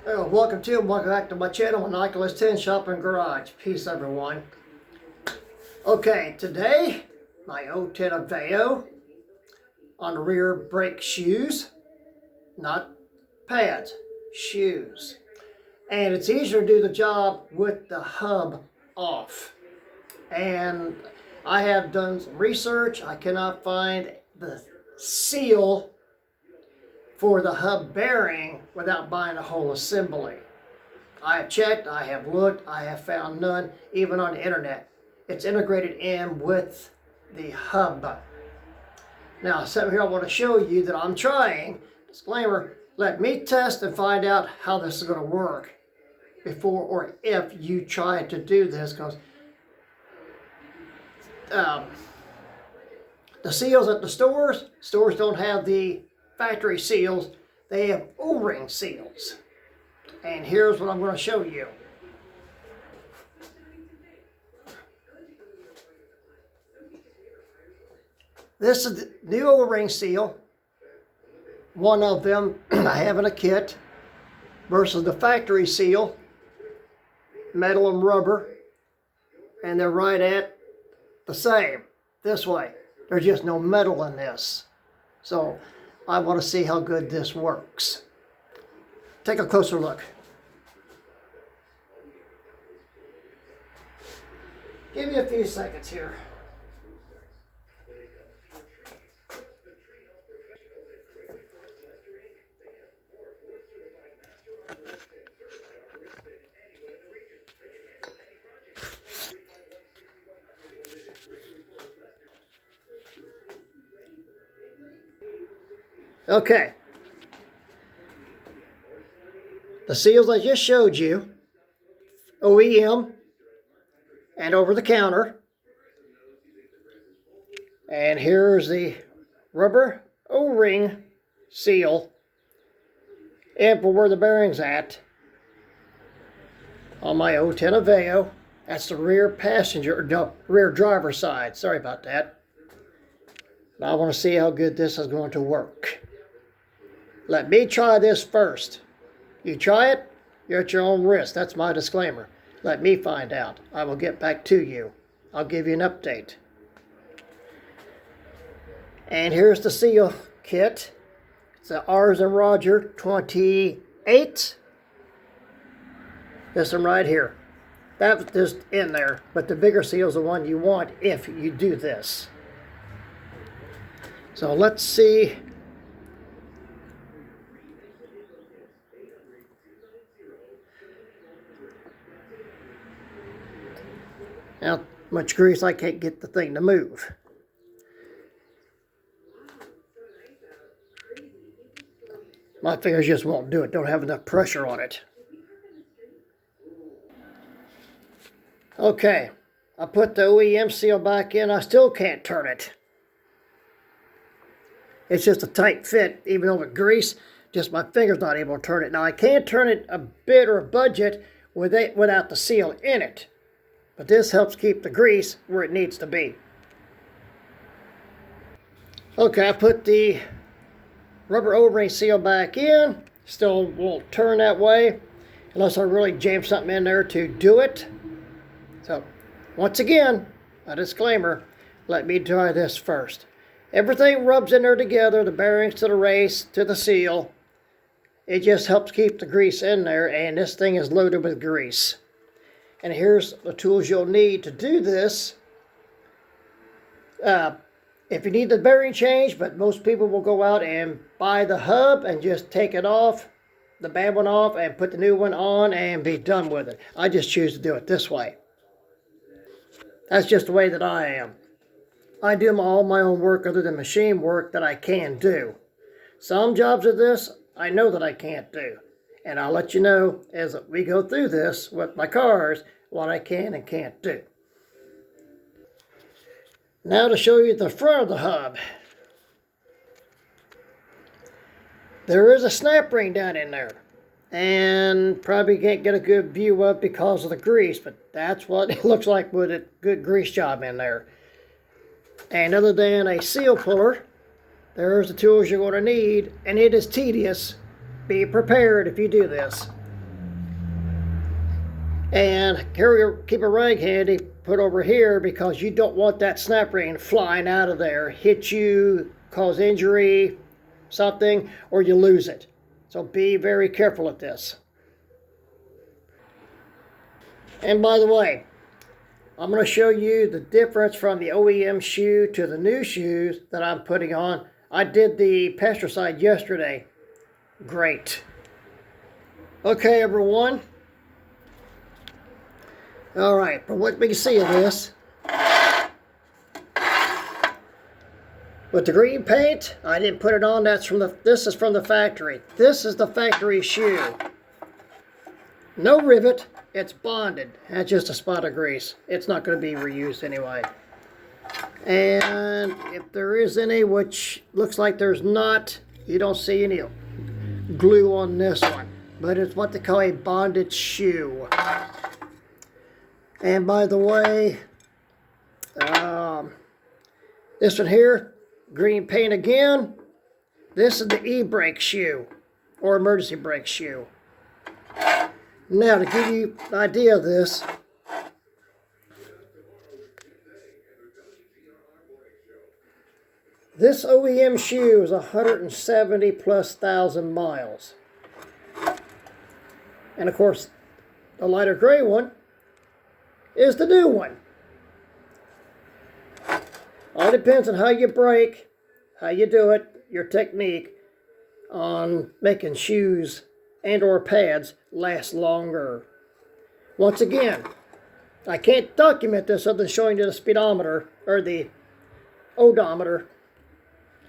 Welcome back to my channel, Michael s10 Shop and Garage. Peace, everyone. Okay, today, my s10 aveo on the rear brake shoes, not pads, shoes. And it's easier to do the job with the hub off. And I have done some research. I cannot find the seal for the hub bearing without buying a whole assembly. I have checked, I have looked, I have found none, even on the internet. It's integrated in with the hub. Now, sitting here, I want to show you that I'm trying. Disclaimer, let me test and find out how this is going to work before or if you try to do this, because the seals at the stores don't have the factory seals, they have O-ring seals. And here's what I'm going to show you. This is the new O-ring seal. One of them I have in a kit versus the factory seal, metal and rubber, and they're right at the same this way. There's just no metal in this. So I want to see how good this works. Take a closer look. Give me a few seconds here. Okay. The seals I just showed you, OEM and over the counter. And here's the rubber O-ring seal and for where the bearing's at on my s10 aveo. That's the rear passenger, no, rear driver side. Sorry about that. Now I want to see how good this is going to work. Let me try this first. You try it, you're at your own risk. That's my disclaimer. Let me find out. I will get back to you. I'll give you an update. And here's the seal kit. It's a R's and Roger 28. This one right here. That was just in there, but the bigger seal is the one you want if you do this. So let's see. Now, much grease, I can't get the thing to move. My fingers just won't do it. Don't have enough pressure on it. Okay, I put the OEM seal back in. I still can't turn it. It's just a tight fit, even though with grease, just my finger's not able to turn it. Now, I can turn it a bit or a budget without the seal in it. But this helps keep the grease where it needs to be. Okay, I put the rubber O-ring seal back in. Still won't turn that way unless I really jam something in there to do it. So, once again, a disclaimer, let me try this first. Everything rubs in there together, the bearings to the race, to the seal. It just helps keep the grease in there, and this thing is loaded with grease. And here's the tools you'll need to do this. If you need the bearing change, but most people will go out and buy the hub and just take it off, the bad one off, and put the new one on and be done with it. I just choose to do it this way. That's just the way that I am. I do all my own work other than machine work that I can do. Some jobs of this, I know that I can't do. And I'll let you know as we go through this with my cars, what I can and can't do. Now to show you the front of the hub. There is a snap ring down in there. And probably can't get a good view of because of the grease, but that's what it looks like with a good grease job in there. And other than a seal puller, there's the tools you're going to need, and it is tedious. Be prepared if you do this. And keep a rag handy, put over here, because you don't want that snap ring flying out of there, hit you, cause injury, something, or you lose it. So be very careful at this. And by the way, I'm going to show you the difference from the OEM shoe to the new shoes that I'm putting on. I did the pesticide yesterday. Great. Okay, everyone. All right, from what we can see of this, with the green paint, I didn't put it on. This is from the factory. This is the factory shoe. No rivet. It's bonded. That's just a spot of grease. It's not going to be reused anyway. And if there is any, which looks like there's not, you don't see any glue on this one. But it's what they call a bonded shoe. And by the way, this one here, green paint again. This is the e-brake shoe, or emergency brake shoe. Now, to give you an idea of this, this OEM shoe is 170,000+ miles. And of course, the lighter gray one is the new one. All depends on how you brake, how you do it, your technique on making shoes and or pads last longer. Once again, I can't document this other than showing you the speedometer or the odometer.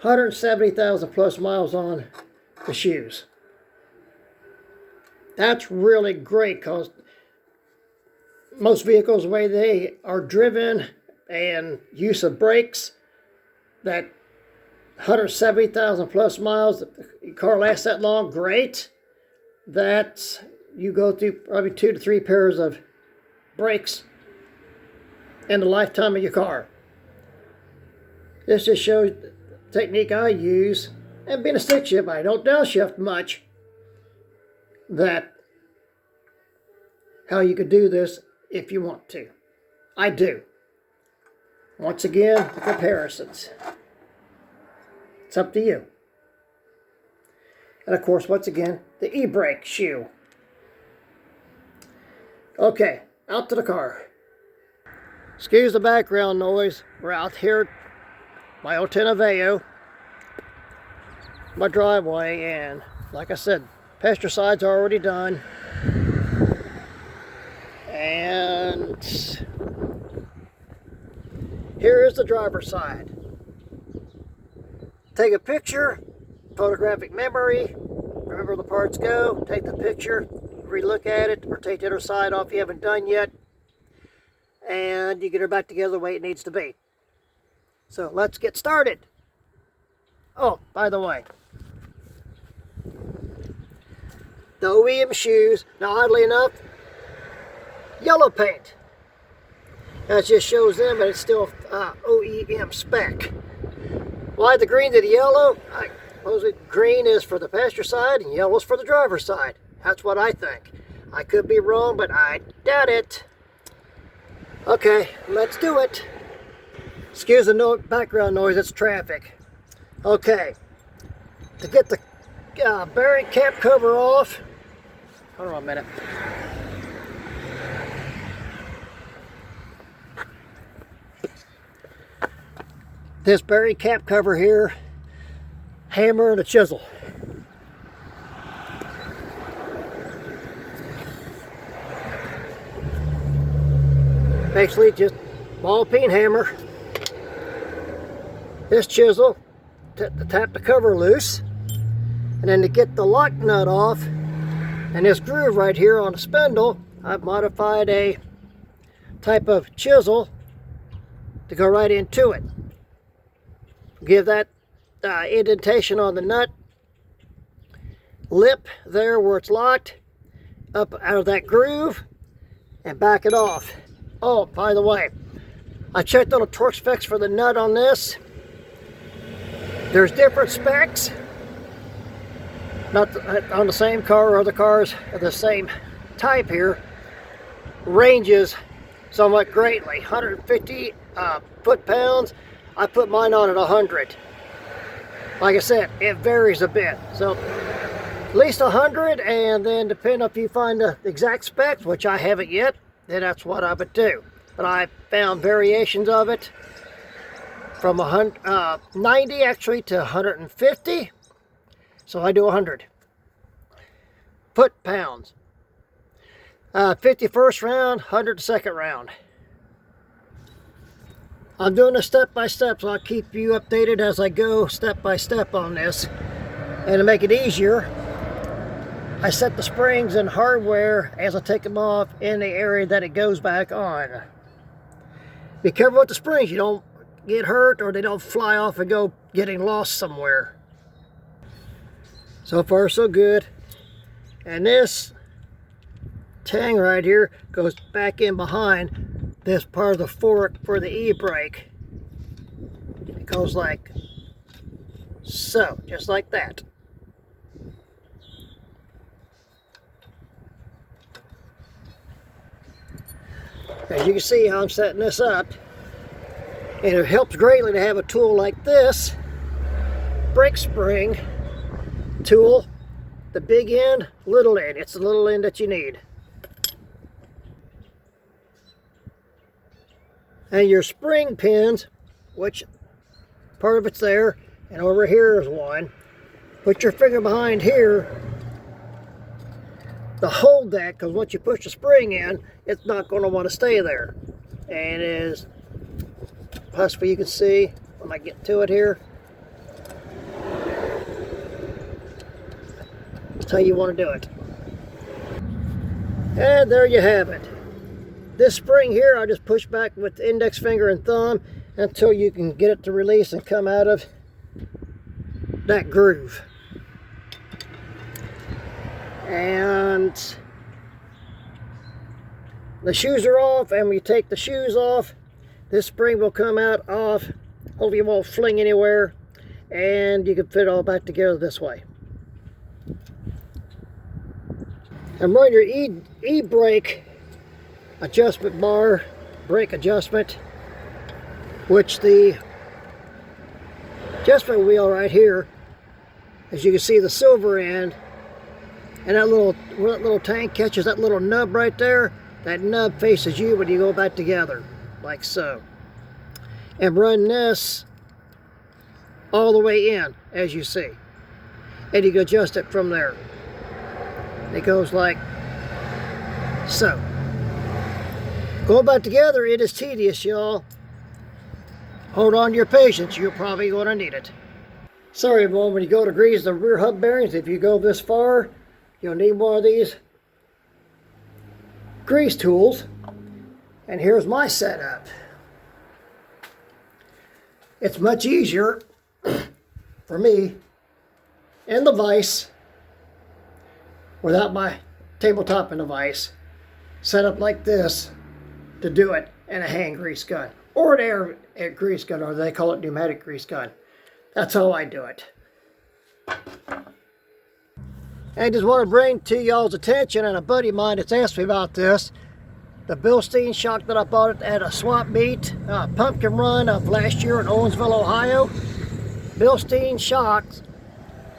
170,000+ miles on the shoes. That's really great, because most vehicles, the way they are driven and use of brakes, that 170,000+ miles, the car lasts that long, great. That you go through probably 2 to 3 pairs of brakes in the lifetime of your car. This just shows the technique I use, and being a stick shift, I don't downshift much, that how you could do this if you want to. I do. Once again, the comparisons. It's up to you. And of course, once again, the e-brake shoe. Okay, out to the car. Excuse the background noise. We're out here at my s10 aveo, my driveway, and like I said, pesticide's already done. And here is the driver's side. Take a picture, photographic memory, remember the parts go, take the picture, relook at it, or take the other side off if you haven't done yet, and you get her back together the way it needs to be. So let's get started. Oh, by the way, the OEM shoes, now oddly enough, yellow paint. That just shows them that it's still OEM spec. Why the green to the yellow? I suppose green is for the passenger side and yellow is for the driver's side. That's what I think. I could be wrong, but I doubt it. Okay, let's do it. Excuse the background noise, it's traffic. Okay, to get the bearing cap cover off, hold on a minute. This bearing cap cover here, hammer and a chisel. Basically just ball peen hammer. This chisel to tap the cover loose, and then to get the lock nut off, and this groove right here on the spindle, I've modified a type of chisel to go right into it. Give that indentation on the nut lip there where it's locked, up out of that groove, and back it off. Oh, by the way, I checked on the torque specs for the nut on this. There's different specs, not on the same car or other cars of the same type here, ranges somewhat greatly. 150 foot-pounds. I put mine on at 100. Like I said, it varies a bit. So at least 100, and then depending if you find the exact specs, which I haven't yet, then that's what I would do. But I found variations of it from 90 actually to 150. So I do 100 foot-pounds. 50 first round, 100 second round. I'm doing this step by step, so I'll keep you updated as I go step by step on this. And to make it easier, I set the springs and hardware as I take them off in the area that it goes back on. Be careful with the springs, you don't get hurt or they don't fly off and go getting lost somewhere. So far so good. And this tang right here goes back in behind this part of the fork for the e-brake. It goes like so, just like that. As you can see how I'm setting this up, and it helps greatly to have a tool like this brake spring tool, the big end, little end. It's the little end that you need. And your spring pins, which part of it's there, and over here is one. Put your finger behind here to hold that, because once you push the spring in, it's not going to want to stay there. And as possibly you can see when I get to it here, that's how you want to do it. And there you have it. This spring here, I just push back with the index finger and thumb until you can get it to release and come out of that groove. And the shoes are off, and when you take the shoes off, this spring will come out off. Hopefully it won't fling anywhere, and you can fit it all back together this way. And run your e-brake adjustment bar, brake adjustment, which the adjustment wheel right here, as you can see the silver end, and that little tank catches that little nub right there. That nub faces you when you go back together, like so. And run this all the way in, as you see. And you can adjust it from there. It goes like so. Going back together, it is tedious, y'all. Hold on to your patience, you're probably going to need it. Sorry everyone, when you go to grease the rear hub bearings, if you go this far, you'll need one of these grease tools. And here's my setup. It's much easier for me in the vise, without my tabletop in the vise, set up like this, to do it in a hand grease gun or an air grease gun, or they call it pneumatic grease gun. That's how I do it. I just want to bring to y'all's attention, and a buddy of mine that's asked me about this, the Bilstein shock that I bought at a swap meet, pumpkin run of last year in Owensville, Ohio. Bilstein shocks,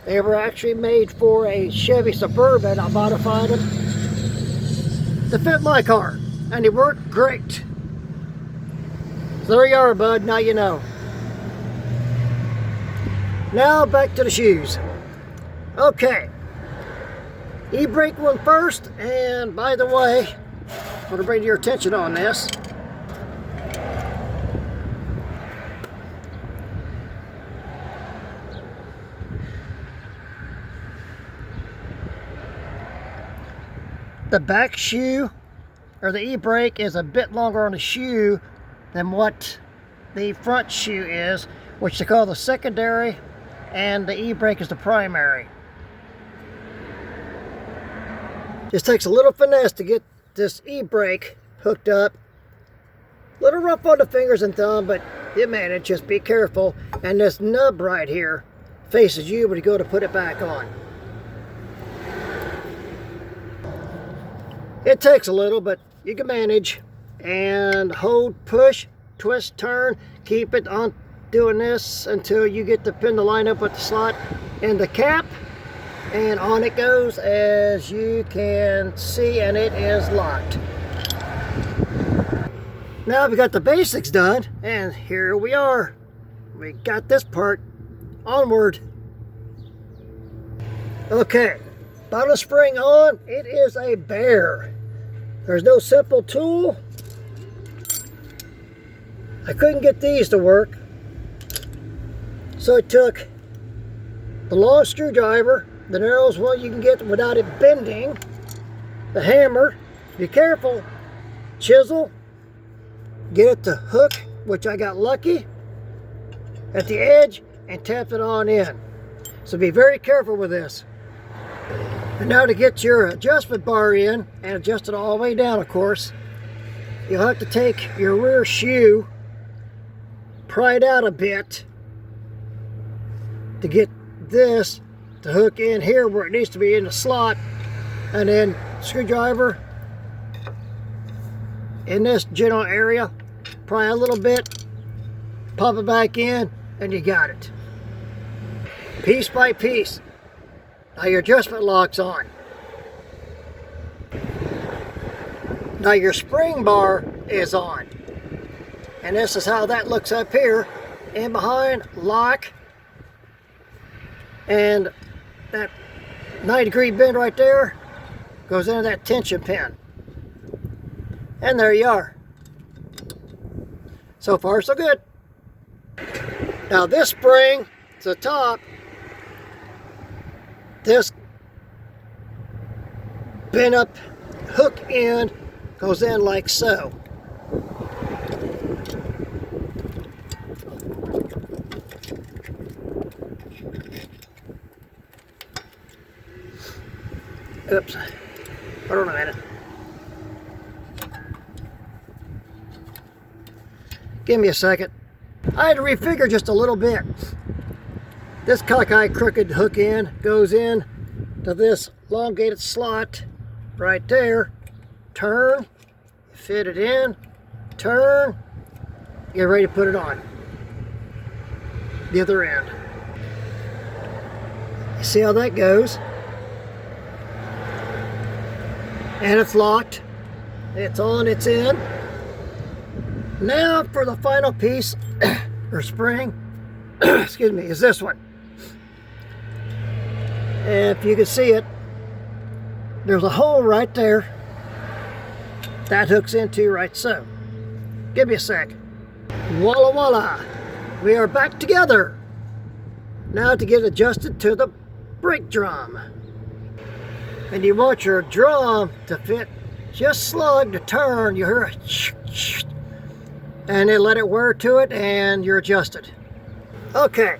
they were actually made for a Chevy Suburban. I modified them to fit my car, and they worked great. So there you are, bud, now you know. Now back to the shoes. Okay. E-brake one first, and by the way, I want to bring your attention on this. The back shoe, or the e-brake, is a bit longer on the shoe than what the front shoe is, which they call the secondary, and the e-brake is the primary. Just takes a little finesse to get this e-brake hooked up. A little rough on the fingers and thumb, but you manage. Just be careful. And this nub right here faces you when you go to put it back on. It takes a little, but you can manage. And hold, push, twist, turn, keep it on doing this until you get the pin to line up with the slot in the cap. And on it goes, as you can see, and it is locked. Now we got the basics done, and here we are. We got this part. Onward. Okay, bottom spring on. It is a bear. There's no simple tool. I couldn't get these to work, so I took the long screwdriver, the narrowest one you can get without it bending, the hammer, be careful, chisel, get it to hook, which I got lucky, at the edge, and tap it on in. So be very careful with this. And now to get your adjustment bar in, and adjust it all the way down, of course, you'll have to take your rear shoe, pry it out a bit to get this to hook in here where it needs to be in the slot, and then screwdriver in this general area, pry a little bit, pop it back in, and you got it. Piece by piece. Now your adjustment lock's on. Now your spring bar is on. And this is how that looks up here. In behind, lock. And that 90-degree bend right there goes into that tension pin. And there you are. So far, so good. Now this spring to the top, this bent up hook end goes in like so. Oops, hold on a minute. Give me a second. I had to refigure just a little bit. This cockeyed crooked hook end goes in to this elongated slot right there. Turn, fit it in, turn, get ready to put it on. The other end. You see how that goes? And it's locked. It's on, it's in. Now for the final piece, or spring, excuse me, is this one. And if you can see it, there's a hole right there that hooks into right so. Give me a sec. Voila, voila. We are back together. Now to get adjusted to the brake drum. And you want your drum to fit just slug to turn. You hear a and then let it wear to it and you're adjusted. Okay,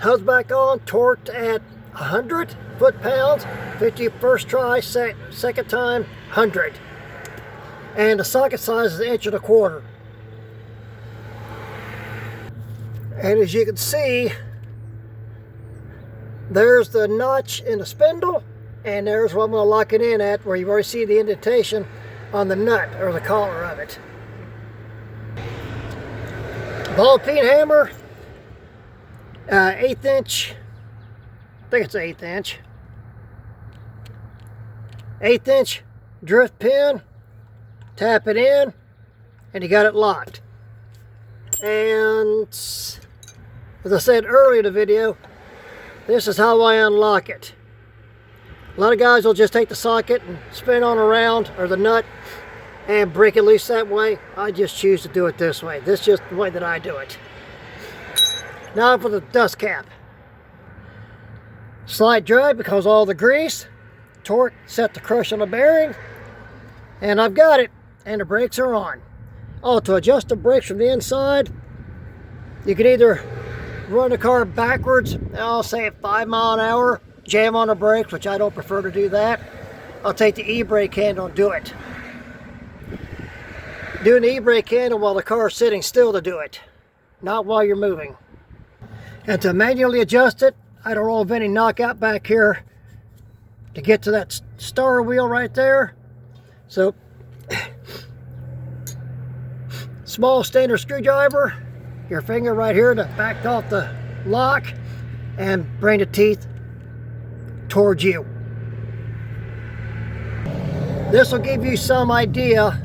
hose back on, torqued at 100 foot-pounds, 50 first try, second time 100. And the socket size is 1.25 inches. And as you can see, there's the notch in the spindle, and there's what I'm going to lock it in at, where you've already seen the indentation on the nut or the collar of it. Ball peen hammer, 1/8 inch, I think it's 1/8 inch. 1/8 inch drift pin, tap it in, and you got it locked. And as I said earlier in the video, this is how I unlock it. A lot of guys will just take the socket and spin on around, or the nut, and break it loose that way. I just choose to do it this way. This is just the way that I do it. Now for the dust cap. Slide dry because all the grease, torque set to crush on the bearing, and I've got it, and the brakes are on. Oh, to adjust the brakes from the inside, you can either run the car backwards, I'll say at 5 miles an hour, jam on the brakes, which I don't prefer to do that. I'll take the e-brake handle and do it. Doing the e-brake handle while the car is sitting still to do it, not while you're moving. And to manually adjust it, I don't know of any knockout back here to get to that star wheel right there. So, small standard screwdriver, your finger right here to back off the lock and bring the teeth towards you. This will give you some idea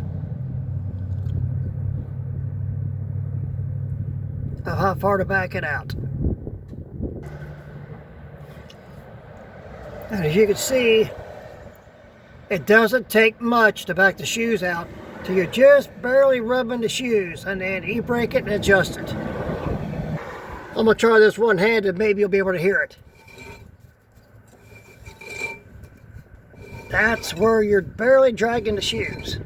of how far to back it out. And as you can see, it doesn't take much to back the shoes out till you're just barely rubbing the shoes, and then e-brake it and adjust it. I'm going to try this one-handed, maybe you'll be able to hear it. That's where you're barely dragging the shoes.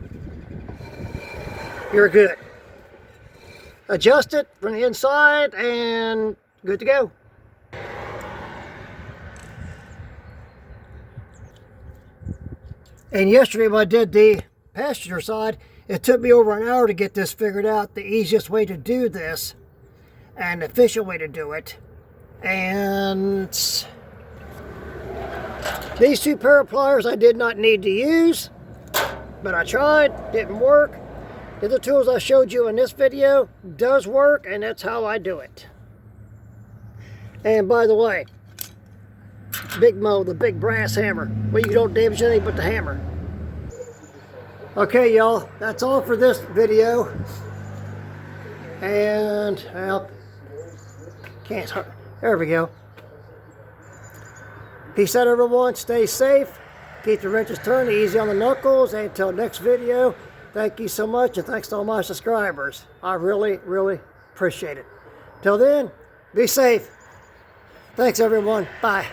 You're good. Adjust it from the inside and good to go. And yesterday when I did the passenger side, it took me over an hour to get this figured out, the easiest way to do this and the efficient way to do it. And these two pair of pliers I did not need to use, but I tried, didn't work. The other tools I showed you in this video does work, and that's how I do it. And by the way, Big Mo, the big brass hammer, well, you don't damage anything but the hammer. Okay, y'all, that's all for this video. And, well, there we go. Peace out, everyone. Stay safe. Keep the wrenches turned, easy on the knuckles. And until next video, thank you so much, and thanks to all my subscribers. I really, really appreciate it. Till then, be safe. Thanks, everyone. Bye.